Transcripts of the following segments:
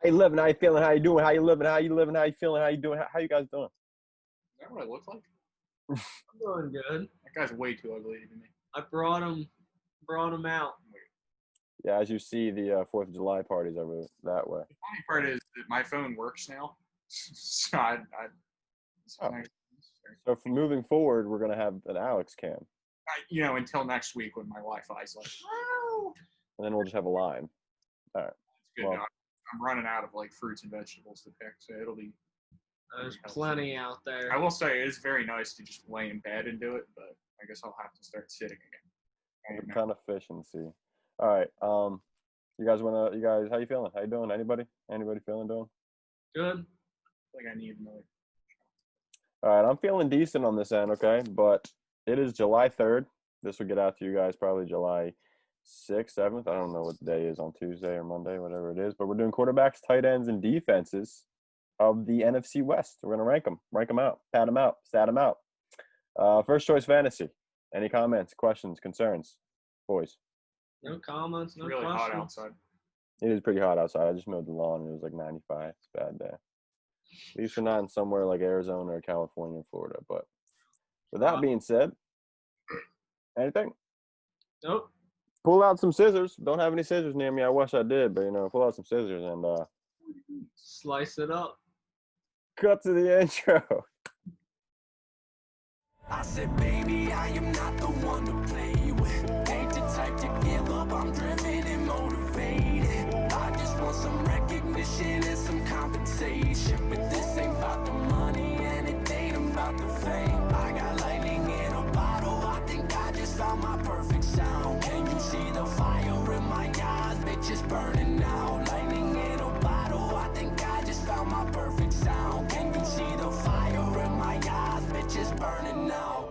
How you living? How you feeling? How you doing? How you living? How you living? How you feeling? How you doing? How you guys doing? Is that what I look like? I'm doing good. That guy's way too ugly to me. I brought him out. Yeah, as you see, the 4th of July parties over that way. The funny part is that my phone works now. So Oh. So from moving forward, we're gonna have an Alex cam, until next week when my Wi-Fi's like, oh, and then we'll just have a line. All right. it's good. Well, No, I'm running out of like fruits and vegetables to pick, so it'll be. There's plenty out there. I will say it is very nice to just lay in bed and do it, but I guess I'll have to start sitting again. we're kind of fish and see. All right. You guys, how you feeling? How you doing? Anybody feeling doing? Good. Like I need another. All right, I'm feeling decent on this end, okay? But it is July 3rd. This will get out to you guys probably July 6th, 7th. I don't know what the day is on Tuesday or Monday, whatever it is. But we're doing quarterbacks, tight ends, and defenses of the NFC West. We're going to rank them out, pat them out, stat them out. First choice fantasy. Any comments, questions, concerns, boys? No comments, no Really questions. hot outside. It is pretty hot outside. I just mowed the lawn and it was like 95. It's a bad day. At least we're not in somewhere like Arizona or California or Florida. But with that being said, anything? Nope. Pull out some scissors. Don't have any scissors near me. I wish I did, but pull out some scissors and Slice it up. cut to the intro. I said, baby, I am not the one to play with. Ain't the type to give up, I'm driven and motivated. I just want some recognition and some compensation. But this ain't about the money and it ain't about the fame. I got lightning in a bottle, I think I just found my perfect sound. Can you see the fire in my eyes? Bitch, it's burning now. Lightning in a bottle, I think I just found my perfect sound. Can you see the fire in my eyes? Bitch, it's burning now.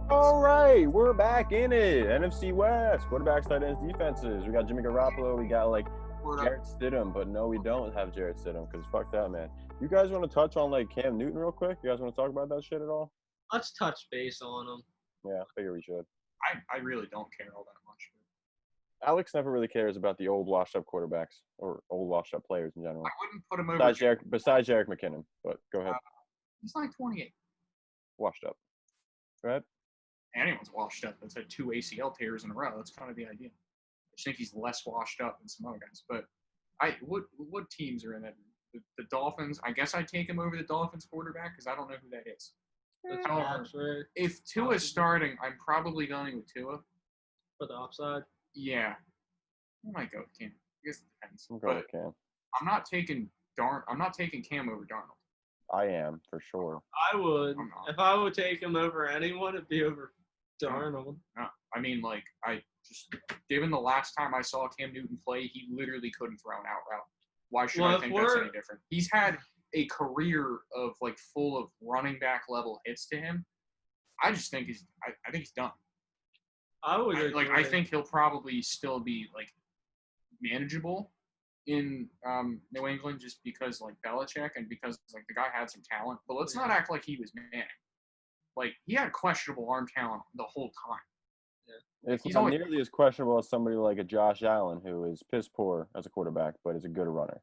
All right, we're back in it. NFC West, quarterbacks, tight ends, defenses. We got Jimmy Garoppolo. We got Jarrett Stidham, but no, we don't have Jarrett Stidham because fuck that, man. You guys want to touch on Cam Newton real quick? You guys want to talk about that shit at all? Let's touch base on him. Yeah, I figure we should. I really don't care all that much. Alex never really cares about the old washed-up quarterbacks or old washed-up players in general. I wouldn't put him over. Besides Jerick McKinnon, but go ahead. He's like 28. Washed up. Go ahead. Anyone's washed up that's had 2 ACL tears in a row. That's kind of the idea. I just think he's less washed up than some other guys. But what teams are in that? The Dolphins. I guess I'd take him over the Dolphins quarterback because I don't know who that is. However, if Tua's starting, I'm probably going with Tua. For the upside? Yeah. I might go with Cam. I guess it depends. I'm going with Cam. I'm not taking Cam over Darnold. I am, for sure. I would. If I would take him over anyone, it'd be over Darnold. No. I mean, given the last time I saw Cam Newton play, he literally couldn't throw an out route. Why should I think that's any different? He's had a career of full of running back level hits to him. I just think I think he's done. I would agree. I think he'll probably still be manageable in New England just because Belichick and because the guy had some talent. But let's not act like he was Manning. He had questionable arm talent the whole time. Yeah. It's not nearly as questionable as somebody like a Josh Allen who is piss poor as a quarterback but is a good runner.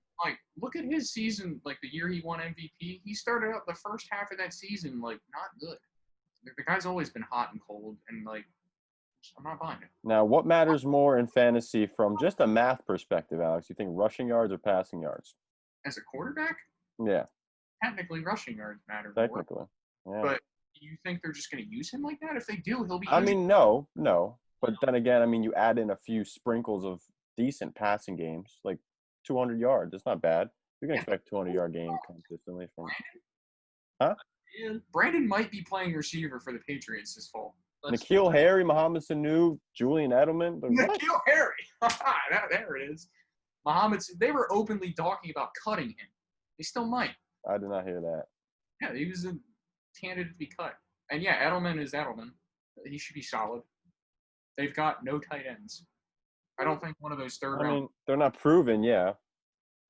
Look at his season, the year he won MVP. He started out the first half of that season not good. The guy's always been hot and cold, and I'm not buying it. Now, what matters more in fantasy from just a math perspective, Alex? You think rushing yards or passing yards? As a quarterback? Yeah. Technically, rushing yards matter Technically, more. Yeah. But you think they're just going to use him like that? If they do, he'll be. I mean, no. But then again, you add in a few sprinkles of decent passing games, 200 yards. It's not bad. You can expect 200-yard game consistently from. Huh? Brandon might be playing receiver for the Patriots this fall. N'Keal Harry, Mohamed Sanu, Julian Edelman. N'Keal Harry. There it is. They were openly talking about cutting him. They still might. I did not hear that. Yeah, he was a candidate to be cut. And yeah, Edelman is Edelman. He should be solid. They've got no tight ends. I don't think one of those third round. They're not proven, yeah.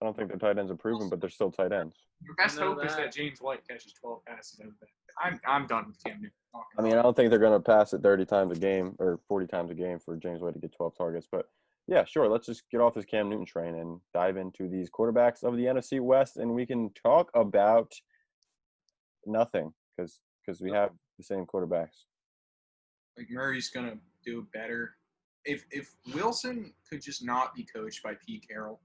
I don't think their tight ends are proven, but they're still tight ends. Your best hope is that James White catches 12 passes out of that. I'm done with Cam Newton. I don't think they're going to pass it 30 times a game or 40 times a game for James White to get 12 targets. But Yeah, sure. Let's just get off this Cam Newton train and dive into these quarterbacks of the NFC West, and we can talk about nothing because we have the same quarterbacks. Like Murray's gonna do better. If Wilson could just not be coached by Pete Carroll,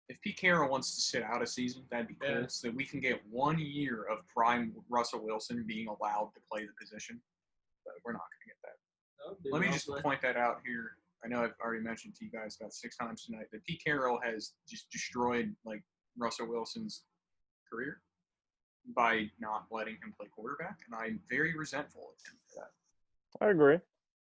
if Pete Carroll wants to sit out a season, that'd be cool. Yeah. So that we can get 1 year of prime Russell Wilson being allowed to play the position. But we're not gonna get that. Let me just point that out here. I know I've already mentioned to you guys about 6 times tonight that Pete Carroll has just destroyed like Russell Wilson's career by not letting him play quarterback, and I'm very resentful of him for that. I agree.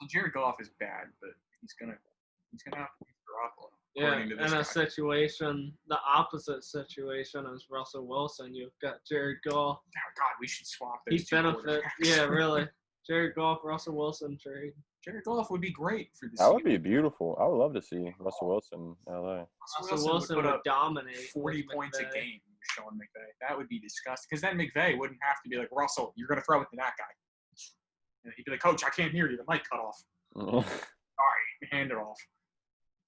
Well, Jared Goff is bad, but he's gonna have to be Garoppolo. Yeah, according to this in a guy. situation, the opposite situation as Russell Wilson, you've got Jared Goff. Oh, God, we should swap those He two benefit. quarterbacks. Yeah, really. Jared Goff, Russell Wilson trade. Jared Goff would be great for this. That would be beautiful. I would love to see Russell Wilson in LA. Russell Wilson would would put up dominate. 40 with points a McVay. game with Sean McVay. That would be disgusting. Because then McVay wouldn't have to be like, Russell, you're going to throw it to that guy. And he'd be like, Coach, I can't hear you. The mic cut off. All right, hand it off.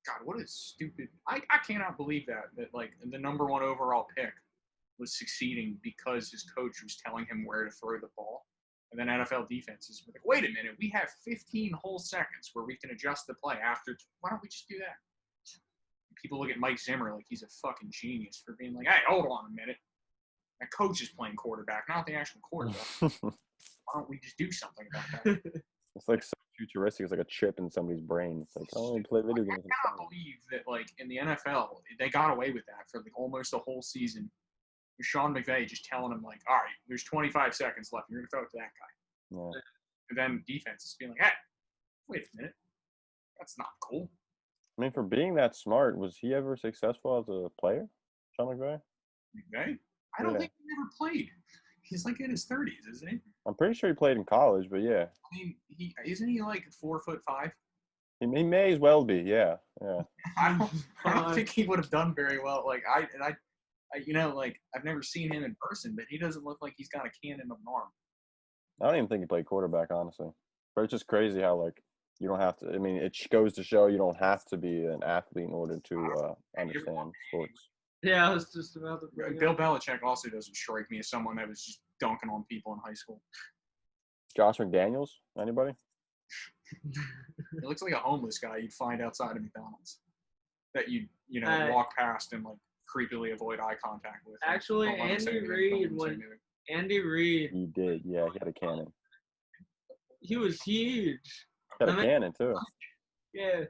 God, what a stupid – I cannot believe that like the number 1 overall pick was succeeding because his coach was telling him where to throw the ball. And then NFL defenses were like, wait a minute, we have 15 whole seconds where we can adjust the play after – why don't we just do that? People look at Mike Zimmer like he's a fucking genius for being like, hey, hold on a minute. That coach is playing quarterback, not the actual quarterback. Why don't we just do something about that? It's like so futuristic. It's like a chip in somebody's brain. It's like, oh, we play video I games. cannot believe that, like, in the NFL, they got away with that for like almost a whole season. With Sean McVay just telling him, like, all right, there's 25 seconds left. You're going to throw it to that guy. Yeah. And then defense is being like, hey, wait a minute. That's not cool. I mean, for being that smart, was he ever successful as a player, Sean McVay? McVay? I don't Yeah. think he ever played. He's like in his 30s, isn't he? I'm pretty sure he played in college, but yeah. I mean, isn't he like 4'5"? He may as well be, yeah. I don't think he would have done very well. Like I you know, like I've never seen him in person, but he doesn't look like he's got a cannon of an arm. I don't even think he played quarterback, honestly. But it's just crazy how, like, you don't have to – I mean, it goes to show you don't have to be an athlete in order to understand sports. Yeah, I was just about to bring Bill up. Belichick also doesn't strike me as someone that was just dunking on people in high school. Josh McDaniels, anybody? He looks like a homeless guy you'd find outside of McDonald's that you Hey. walk past and like creepily avoid eye contact with. Actually, Don't let him say Andy anything, Reid, don't let him say when anything. Andy Reid, He did, yeah. He had a cannon. he was huge. He had a I mean- cannon, too. Yeah,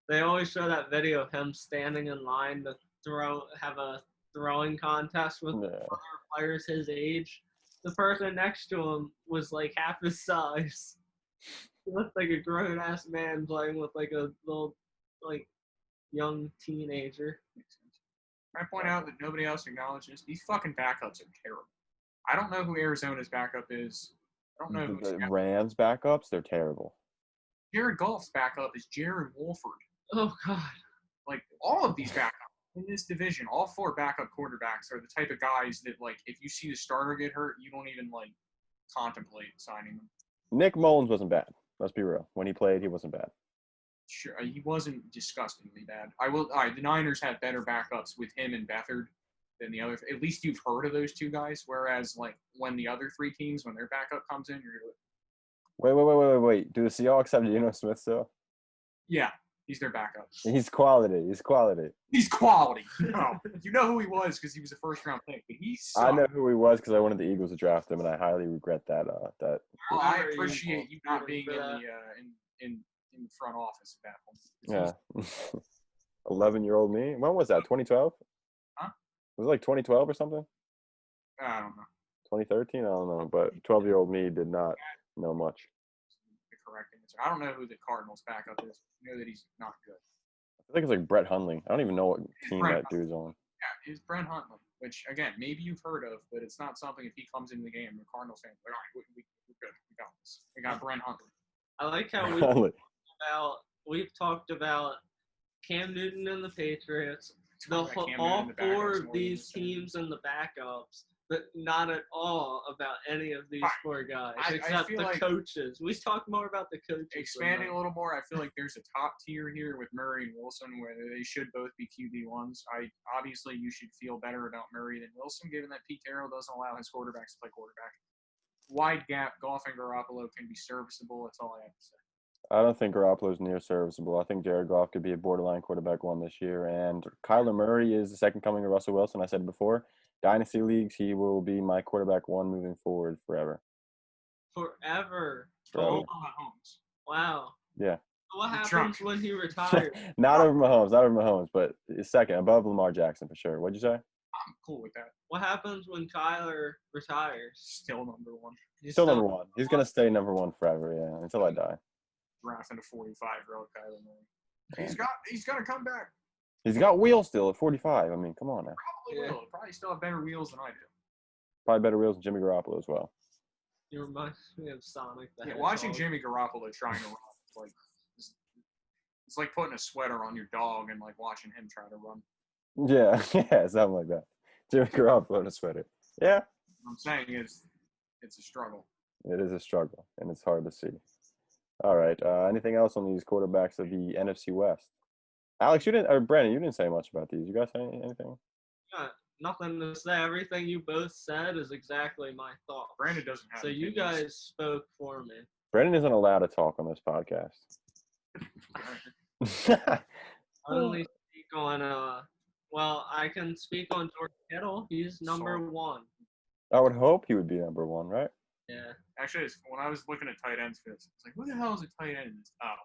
they always show that video of him standing in line to have a throwing contest with Yeah. other players his age. The person next to him was like half his size. He looked like a grown-ass man playing with like a little, like, young teenager. I point out that nobody else acknowledges these fucking backups are terrible. I don't know who Arizona's backup is. I don't know who The Rams backups, they're terrible. Jared Goff's backup is Jared Wolford. Oh God. Like all of these backups in this division, all 4 backup quarterbacks are the type of guys that, like, if you see the starter get hurt, you don't even like contemplate signing them. Nick Mullins wasn't bad. Let's be real. When he played, he wasn't bad. Sure, he wasn't disgustingly bad. All right, the Niners have better backups with him and Beathard than the other. At least you've heard of those 2 guys. Whereas, like, when the other 3 teams, when their backup comes in, you're like, Wait. Do the Seahawks have Geno Smith still? yeah, he's their backup. He's quality. He's quality. No, you know who he was because he was a first-round pick, but he sucked. I know who he was because I wanted the Eagles to draft him, and I highly regret that. Well, I Very appreciate evil. you not being in For the that. in the front office at that point. Yeah. 11-year-old me. When was that? 2012? Huh? Was it like 2012 or something? I don't know 2013? I don't know. But 12-year-old me did not know much. the correct answer. I don't know who the Cardinals' backup is. I know that he's not good. I think it's like Brett Hundley. I don't even know what team Brett that dude's on. Yeah, it's Brent Huntley, which, again, maybe you've heard of, but it's not something if he comes into the game, the Cardinals fans are like, all right, we're good. We got this. We got Brent Huntley. I like how Hundley. we've talked about Cam Newton and the Patriots. Talking about Cam Newton All in the 4 backups of more than these the Saints. teams and the backups but not at all about any of these Right. four guys, I except feel the like- coaches. We talk more about the coaches. than Expanding them. a little more, I feel like there's a top tier here with Murray and Wilson, where they should both be QB1s. Obviously you should feel better about Murray than Wilson, given that Pete Carroll doesn't allow his quarterbacks to play quarterback. Wide gap, Goff and Garoppolo can be serviceable. That's all I have to say. I don't think Garoppolo's near serviceable. I think Jared Goff could be a borderline quarterback one this year. And Kyler Murray is the second coming of Russell Wilson. I said it before. Dynasty leagues, he will be my quarterback one moving forward forever. Forever. Forever. Oh, Over Mahomes. wow. Yeah. What You're happens drunk. when he retires? Not over Mahomes, but second, above Lamar Jackson for sure. What'd you say? I'm cool with that. What happens when Kyler retires? Still number one. He's Still number one. He's going to stay number one forever, yeah, until I die. Drafting a 45-year-old Kyler Murray. Yeah. He's gonna come back. He's got wheels still at 45. I mean, come on now. Probably Yeah. will. Probably still have better wheels than I do. Probably better wheels than Jimmy Garoppolo as well. You remind me of Sonic. The Yeah, watching Hedgehog. Jimmy Garoppolo trying to run, it's like putting a sweater on your dog and like watching him try to run. Yeah, yeah, something like that. Jimmy Garoppolo in a sweater. Yeah, What I'm saying is, it's a struggle. it is a struggle, and it's hard to see. All right. Anything else on these quarterbacks of the NFC West? Alex, you didn't, or Brandon, you didn't say much about these. You guys say anything? Nothing to say. Everything you both said is exactly my thought. Brandon doesn't have. So you opinions. guys spoke for me. Brandon isn't allowed to talk on this podcast. Only speak on well, I can speak on George Kittle. He's number Sorry. one. I would hope he would be number one, right? Yeah. Actually, when I was looking at tight ends for this, it's like, who the hell is a tight end? Oh,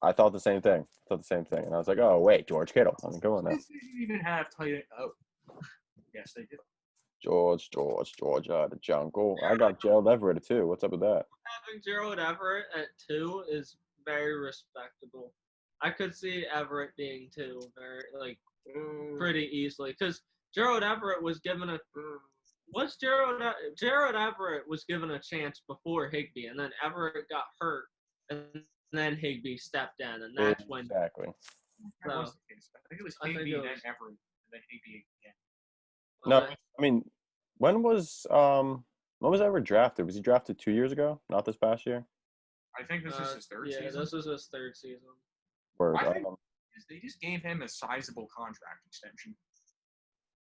I thought the same thing. And I was like, oh wait, George Kittle. I mean, come on now. they didn't even have tight end. Oh, yes, they did. George out of the jungle. I got Gerald Everett too. What's up with that? Having Gerald Everett at 2 is very respectable. I could see Everett being 2 pretty easily because Gerald Everett was given a Gerald Everett was given a chance before Higbee, and then Everett got hurt, and then Higbee stepped in, and that's when Exactly. That So, was the case. I think it was I think Higbee, it then was- Everett, and then Higbee again. No, I mean, when was Everett drafted? Was he drafted 2 years ago? Not this past year? I think this is his third yeah, season. this is his third season. Word. I think they just gave him a sizable contract extension.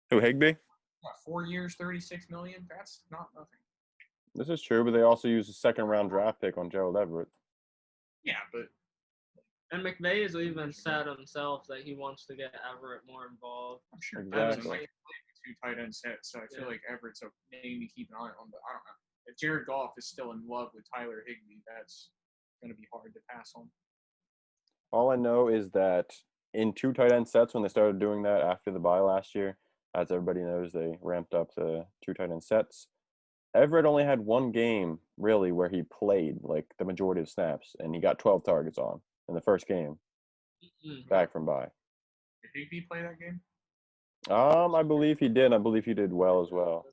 Who, Higbee? What, 4 years, $36 million? That's not nothing. This is true, but they also used a second-round draft pick on Gerald Everett. Yeah, but And McVay has even said himself that he wants to get Everett more involved. I'm sure Exactly. Evans like two tight end sets, so I feel Yeah. like Everett's a name to keep an eye on. But I don't know. If Jared Goff is still in love with Tyler Higbee, that's going to be hard to pass on. All I know is that in 2 tight end sets, when they started doing that after the bye last year, as everybody knows, they ramped up to 2 tight end sets. Everett only had 1 game, really, where he played, like, the majority of snaps, and he got 12 targets on in the first game, Mm. back from bye. Did Higbee play that game? I believe he did. I believe he did well as well.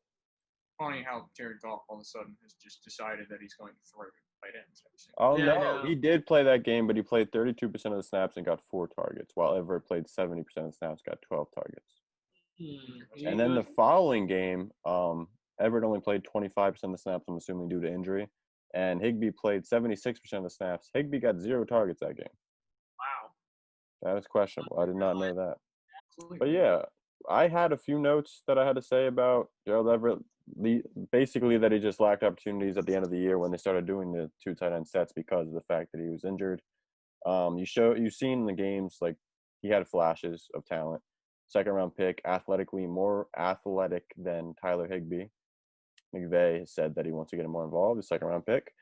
Funny how Jared Goff all of a sudden has just decided that he's going to throw tight ends every single Oh, Yeah, I no, know. he did play that game, but he played 32% of the snaps and got 4 targets, while Everett played 70% of the snaps, got 12 targets. Mm. And then the following game, Everett only played 25% of the snaps, I'm assuming due to injury, and Higbee played 76% of the snaps. Higbee got 0 targets that game. Wow. That is questionable. I did not know that. Absolutely. But yeah, I had a few notes that I had to say about Gerald Everett. Basically, that he just lacked opportunities at the end of the year when they started doing the 2 tight end sets because of the fact that he was injured. You've seen in the games, like, he had flashes of talent. 2nd-round pick, athletically more athletic than Tyler Higbee. McVay has said that he wants to get him more involved. The 2nd-round pick.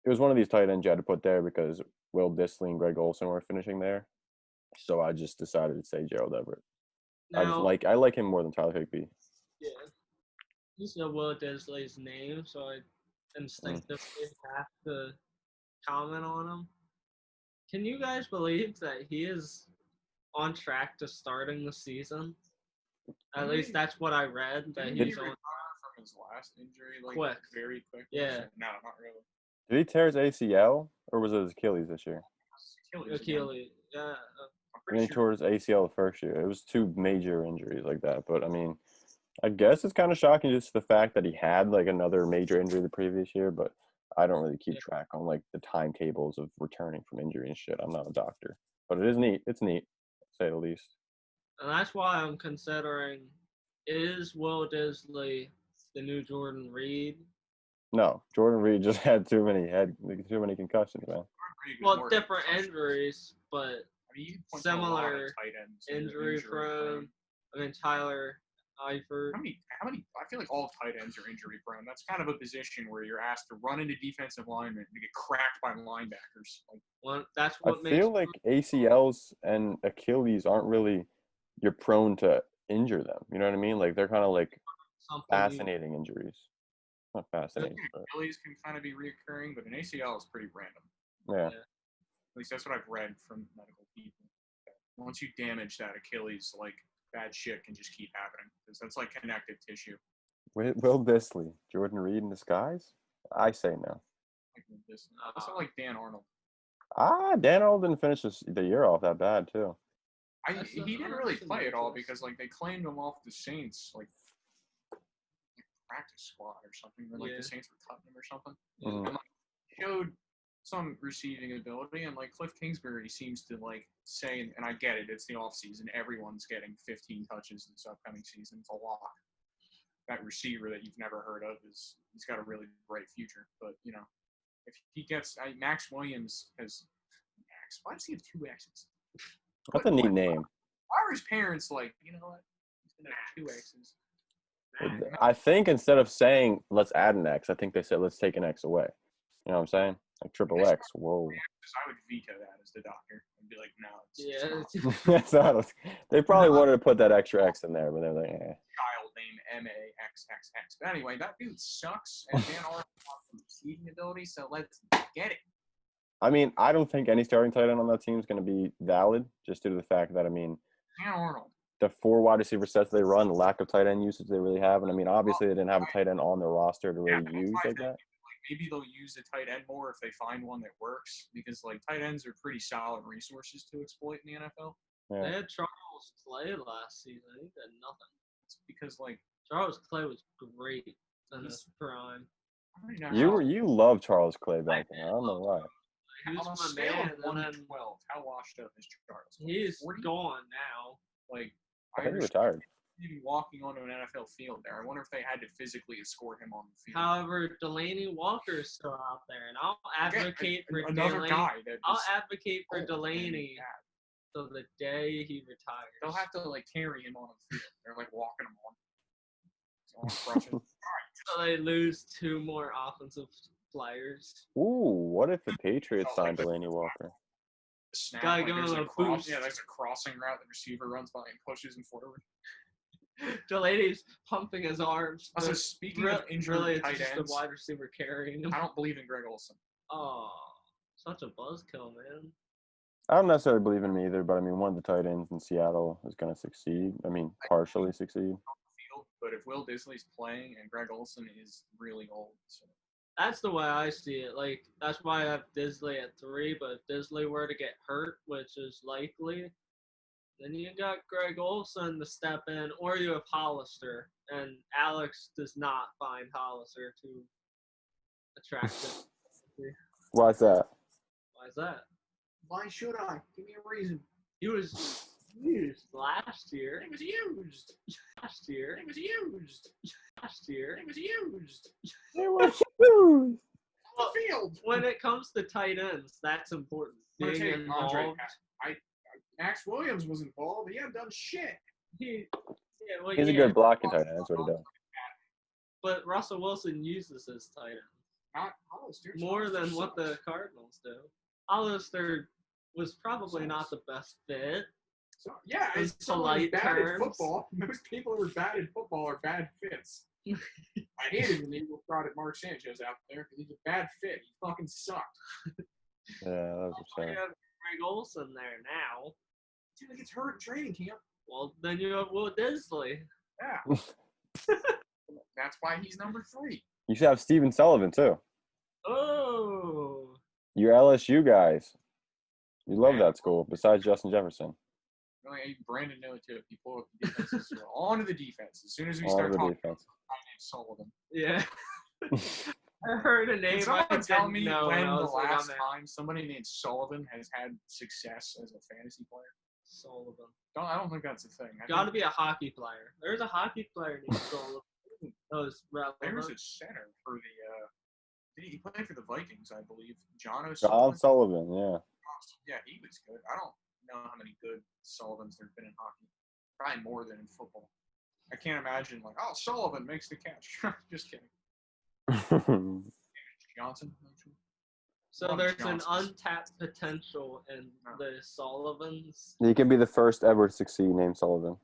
It was one of these tight ends you had to put there because Will Dissly and Greg Olsen were finishing there. So I just decided to say Gerald Everett. Now, I like him more than Tyler Higbee. yeah. You know Will Disley's name, so I instinctively have to comment on him. Can you guys believe that he is on track to starting the season? At least that's what I read. That Didn't he's he on. recover from his last injury, like Quick. very quick? Yeah. No, not really. Did he tear his ACL or was it his Achilles this year? Achilles. again. Achilles. Yeah. I'm I pretty mean, he sure. tore his ACL the first year. It was 2 major injuries like that. But, I mean, I guess it's kind of shocking just the fact that he had like another major injury the previous year, but I don't really keep track on like the timetables of returning from injury and shit. I'm not a doctor, but it is neat. It's neat, to say the least. And that's why I'm considering, is Will Disley the new Jordan Reed? No, Jordan Reed just had too many concussions, man. Well, different injuries, but I mean, you can point to a lot of similar tight ends that are injury prone. I mean, Tyler Eifert. How many? I feel like all tight ends are injury prone. That's kind of a position where you're asked to run into defensive linemen and get cracked by linebackers. Like, Well, that's what I makes. feel like ACLs and Achilles aren't really, you're prone to injure them. You know what I mean? Like they're kind of like fascinating injuries. Not fascinating, but Achilles can kind of be reoccurring, but an ACL is pretty random. yeah. At least that's what I've read from medical people. Once you damage that Achilles, like bad shit can just keep happening because that's like connective tissue. Will Disley, Jordan Reed in disguise? I say no. Like this. Also like Dan Arnold. Dan Arnold didn't finish the year off that bad too. He didn't really play at all because like they claimed him off the Saints like practice squad or something, or like the Saints were cutting him or something. Mhm. And like showed some receiving ability, and like Cliff Kingsbury seems to like say, and I get it, it's the off season, everyone's getting 15 touches this upcoming season. It's a lot. That receiver that you've never heard of he's got a really bright future. But you know, if he gets Max Williams has Max, why does he have 2 X's? That's a neat name. Why are his parents like, you know what? He's gonna have 2 X's. I think instead of saying let's add an X, I think they said let's take an X away. You know what I'm saying? Like triple X. Whoa. I would veto that as the doctor and be like, no. It's That's not. They probably wanted to put that extra X in there, but they're like, eh. Child name MAXXX. But anyway, that dude sucks, and Dan Arnold has receiving ability, so let's get it. I mean, I don't think any starting tight end on that team is going to be valid, just due to the fact that, I mean, Dan Arnold. The 4 wide receiver sets they run, the lack of tight end usage they really have, and I mean, obviously they didn't have a tight end on their roster to really use like that. Maybe they'll use the tight end more if they find one that works, because like tight ends are pretty solid resources to exploit in the NFL. Yeah. They had Charles Clay last season. He did nothing. It's because like Charles Clay was great in his prime. You love Charles Clay back then. I don't know why. He was my man. 1 to 12. How washed up is Charles? He's gone now. Like I think he retired. Even walking onto an NFL field there. I wonder if they had to physically escort him on the field. However, Delaney Walker's still out there, and I'll advocate for another Delaney. guy. I'll advocate for Delaney till the day he retires. They'll have to like carry him on the field. They're like walking him on. So they lose 2 more offensive players. Ooh, what if the Patriots signed Delaney Walker? Snap, Gotta like give him a boost. Yeah, there's a crossing route. The receiver runs by and pushes him forward. Delaney's pumping his arms. Also, speaking of injured tight just ends, a wide receiver carrying him. I don't believe in Greg Olsen. Oh, such a buzzkill, man. I don't necessarily believe in him either, but I mean, one of the tight ends in Seattle is going to succeed. I mean, partially succeed. But if Will Disley's playing and Greg Olsen is really old, so. That's the way I see it. Like, that's why I have Disley at 3, but if Disley were to get hurt, which is likely, then you got Greg Olsen to step in, or you have Hollister, and Alex does not find Hollister too attractive. Why's that? Why is that? Why should I? Give me a reason. He was used last year. It was used. Last year. It was used. Last year. It was used. It was used. Well, field. When it comes to tight ends, that's important. Being involved. Max Williams was involved. He hadn't done shit. He's a good blocking tight end. That's what he does. But Russell Wilson uses his tight end. Not Hollister. More than what the Cardinals do. Hollister was probably not the best fit. So, yeah, it's polite bad at football. Most people who are bad at football are bad fits. I hated when they brought Mark Sanchez out there because he's a bad fit. He fucking sucked. Yeah, that was upsetting. You have Greg Olsen there now. Dude, he gets hurt in training camp. Well, then you have Will Disley. Yeah. That's why he's number 3. You should have Steven Sullivan, too. Oh. Your LSU guys. You love that school, besides Justin Jefferson. Really, Brandon know it too. If you pull up the defenses, we're on to the defense. As soon as we On start to the talking defense. about my name's Sullivan. Yeah. I heard a name. Can someone I tell didn't me know, when and I the was like, I'm last out. time somebody named Sullivan has had success as a fantasy player? Sullivan. I don't think that's a thing. Got to be a hockey player. There's a hockey player named Sullivan. That was There's relevant. a center for the. He played for the Vikings, I believe. John John O'Sullivan. Sullivan, yeah. Yeah, he was good. I don't know how many good Sullivans there've been in hockey. Probably more than in football. I can't imagine like, oh, Sullivan makes the catch. Just kidding. Johnson. Actually. So Love there's Johnsons. an untapped potential in the Sullivans. He can be the first ever to succeed named Sullivan.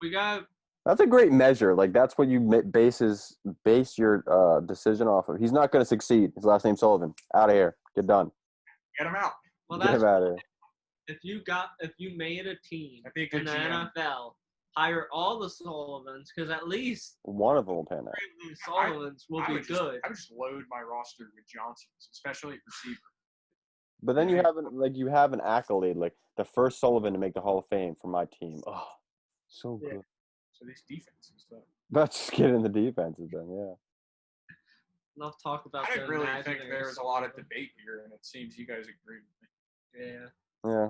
We got That's a great measure. Like, that's what you base your decision off of. He's not going to succeed. His last name's Sullivan. Out of here. Get done. Get him out. well. Get That's him out of here. if you made a team That'd be a good in the GM. NFL, hire all the Sullivans because at least One of them will pan out. 3 of these Sullivans will I be would good. I would just load my roster with Johnsons, especially at receiver. But then you have an accolade, like the first Sullivan to make the Hall of Fame for my team. Oh, so Yeah. good. So these defenses, though. Let's just get in the defenses then, yeah. Enough talk about I didn't the really think imaginary there was a lot of Sullivan. debate here, and it seems you guys agree with me. Yeah. Yeah.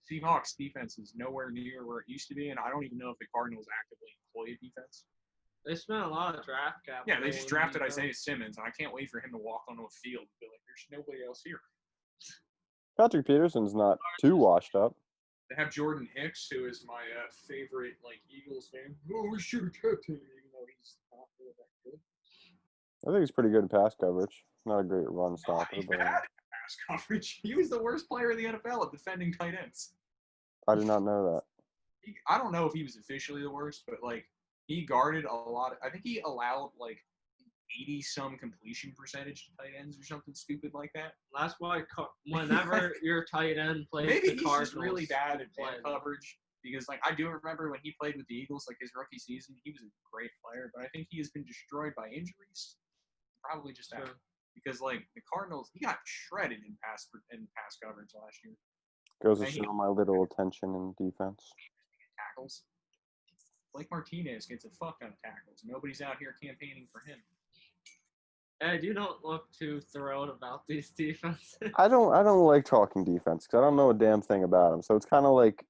Seahawks defense is nowhere near where it used to be, and I don't even know if the Cardinals actively employ a defense. They spent a lot of draft capital. Yeah, they just in drafted defense. Isaiah Simmons, and I can't wait for him to walk onto a field and be like, there's nobody else here. Patrick Peterson's not too washed up. They have Jordan Hicks, who is my favorite Eagles fan. Oh, we should have kept him, even though he's not really that good. I think he's pretty good in pass coverage. Not a great run stopper, He's but bad at pass coverage. He was the worst player in the NFL at defending tight ends. I did not know that. I don't know if he was officially the worst, but he guarded a lot. I think he allowed 80-some completion percentage to tight ends or something stupid like that. That's why whenever your tight end plays Maybe the he's Cardinals, just really bad at play man them. coverage because I do remember when he played with the Eagles his rookie season, he was a great player, but I think he has been destroyed by injuries. Probably just that. Sure. Because the Cardinals, he got shredded in pass coverage last year. Goes to And he- show my little attention in defense. Tackles. Blake Martinez gets a fuck ton of tackles. Nobody's out here campaigning for him. Ed, you don't look too thrilled about these defenses. I don't like talking defense because I don't know a damn thing about them. So it's kind of like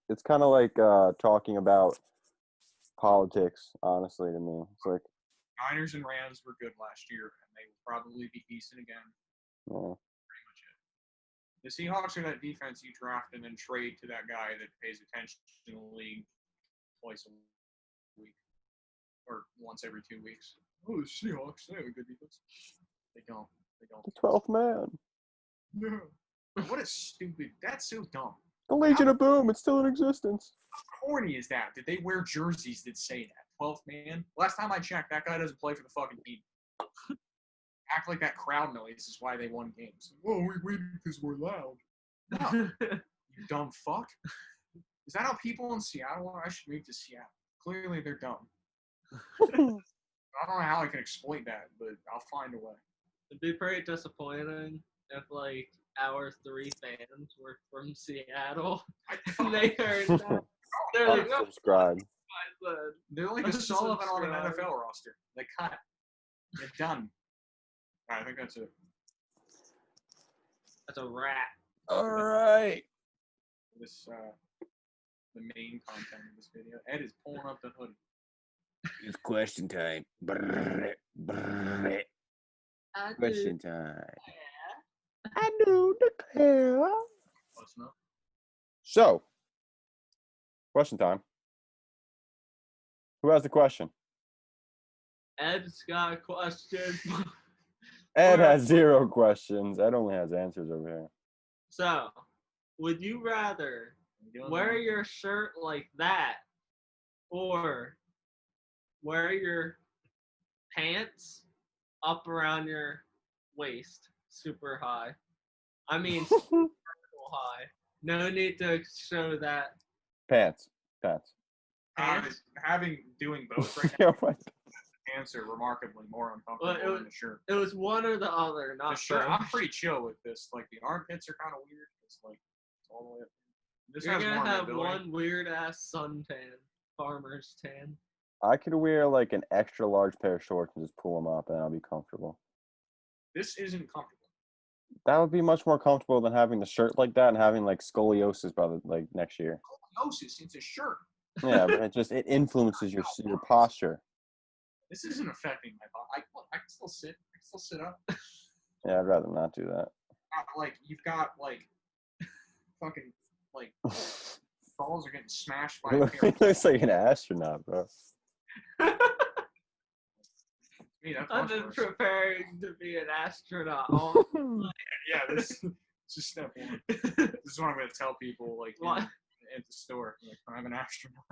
talking about politics. Honestly, to me, it's like, Niners and Rams were good last year, and they will probably be decent again. yeah. Pretty much it. The Seahawks are that defense you draft and then trade to that guy that pays attention in the league twice a week or once every 2 weeks. Oh, the Seahawks, they have a good defense. They don't. The 12th man, No. What a stupid. That's so dumb. the Legion of Boom. It's still in existence. How corny is that? Did they wear jerseys that say that? 12th man? Last time I checked, that guy doesn't play for the fucking team. Act like that crowd noise is why they won games. Oh, we waited because we're loud. No, you dumb fuck. Is that how people in Seattle are? I should move to Seattle. Clearly, they're dumb. I don't know how I can exploit that, but I'll find a way. It'd be pretty disappointing if our 3 fans were from Seattle and they heard that. They're like, oh, Unsubscribe. They're like a Sullivan on an NFL roster. They cut. They're done. All right, I think that's it. that's a wrap. All right. This the main content of this video. Ed is pulling up the hoodie. It's question time. Brrr, brrr. Question time. I do declare. Close enough. So, question time. Who has the question? Ed's got a question. Ed has 0 questions. Ed only has answers over here. So, would you rather You doing wear that? your shirt like that or wear your pants up around your waist super high? I mean, super high. No need to show that. Pants. Doing both right Yeah, now, what? pants are remarkably more uncomfortable Well, than the shirt. It was one or the other, The not shirt, I'm both. pretty chill with this. The armpits are kind of weird. It's all the way up. This You're has gonna more have mobility. one weird ass suntan, farmer's tan. I could wear like an extra large pair of shorts and just pull them up, and I'll be comfortable. This isn't comfortable. That would be much more comfortable than having the shirt like that and having like scoliosis by the like next year. Scoliosis, it's a shirt. Yeah, but it influences your posture. This isn't affecting my body. I can still sit. I can still sit up. Yeah, I'd rather not do that. Like you've got like fucking like balls are getting smashed by a pair He of looks like an astronaut, bro. Me, that's I've much been worse. preparing to be an astronaut all Yeah, this is just step one. This is what I'm gonna tell people like What? at the store. Like, I'm an astronaut.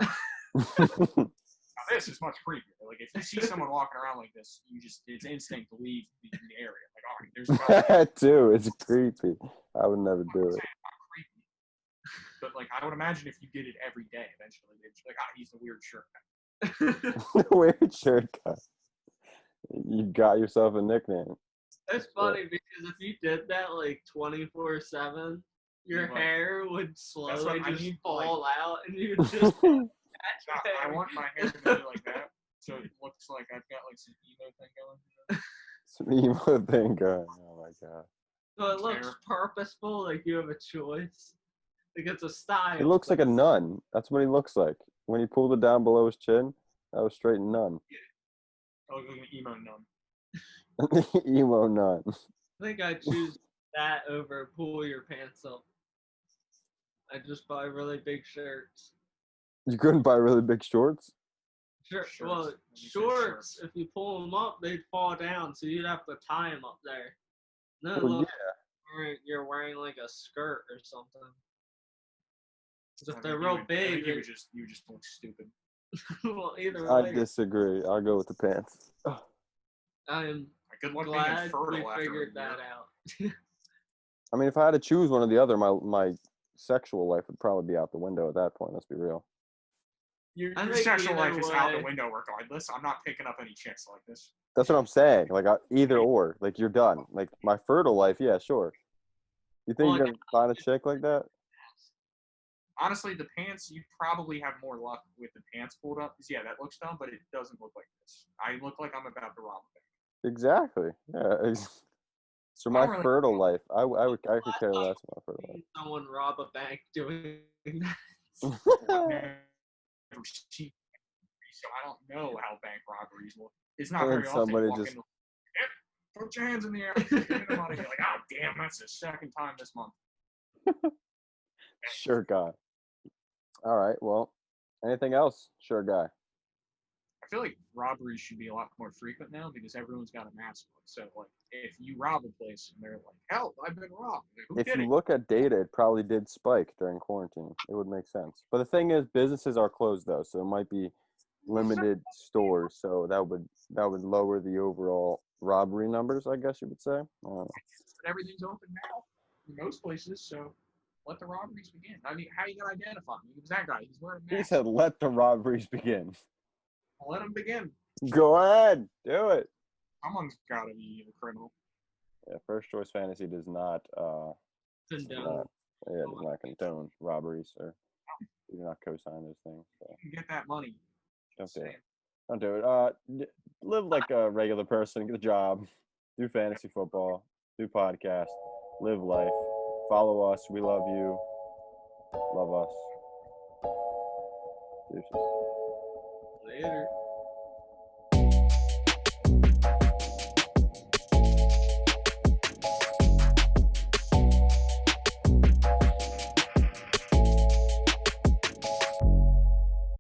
Now, this is much creepier. Like if you see someone walking around like this, it's instinct to leave the area. Like, all right, there's a guy. That too, it's creepy. I would never do it. It's not creepy. But like I would imagine if you did it every day, eventually they'd be like, he's the weird shirt guy. Weird shirt guy. You got yourself a nickname. It's funny because if you did that like 24/7, your Like, hair would that's slowly what I just need, fall out, and you would just. I want my hair to be like that, so it looks like I've got like some emo thing going. Some emo thing going. Oh my god. So it looks purposeful, like you have a choice. Like it's a style. He looks like a nun. That's what he looks like. When he pulled it down below his chin, that was straight nun. I look like an emo nun. Emo nun. I think I choose that over pull your pants up. I just buy really big shirts. You couldn't buy really big shorts? Shirts. Well, When you say shorts, if you pull them up, they'd fall down, so you'd have to tie them up there. No, Well, look, you're wearing like a skirt or something. 'Cause if they're real big, you just look stupid. well, either I way, disagree. I'll go with the pants. I'm Good luck being glad infertile we after figured a year. that out. I mean, if I had to choose one or the other, my sexual life would probably be out the window at that point. Let's be real. Your I think sexual either life is out the way- window regardless. I'm not picking up any chicks like this. That's what I'm saying. Like either or. Like you're done. Like my fertile life, yeah, sure. You think Well, you're gonna find a chick like that? Honestly, the pants, you probably have more luck with the pants pulled up. 'Cause, yeah, that looks dumb, but it doesn't look like this. I look like I'm about to rob a bank. Exactly. Yeah. So I my don't really- fertile life, I could care less about my fertile Someone rob a bank doing that. life. Never seen, so I don't know how bank robberies look. It's not And very then often. somebody You walk just- in, "Yep, put your hands in the air. Give me the money." You're like, oh damn, that's the second time this month. Sure guy. All right. Well, anything else? Sure guy. I feel like robberies should be a lot more frequent now because everyone's got a mask on. So like, if you rob a place and they're like, "Help! I've been robbed," like, who If did you it? look at data, it probably did spike during quarantine. It would make sense. But the thing is, businesses are closed though, so it might be limited stores. So that would lower the overall robbery numbers, I guess you would say. I don't know. But everything's open now in most places, so let the robberies begin. I mean, how are you gonna identify him? He was that guy. He's wearing a He mask. said, "Let the robberies begin." Let him begin. Go ahead, do it. Someone's got to be a criminal. Yeah, first choice fantasy does not Condone. does not condone robberies or do not co-sign those things. So You can get that money. don't do Same. it. Don't do it. Live like a regular person. Get a job. Do fantasy football. Do podcast. Live life. Follow us. We love you. Love us. Deuces. Later.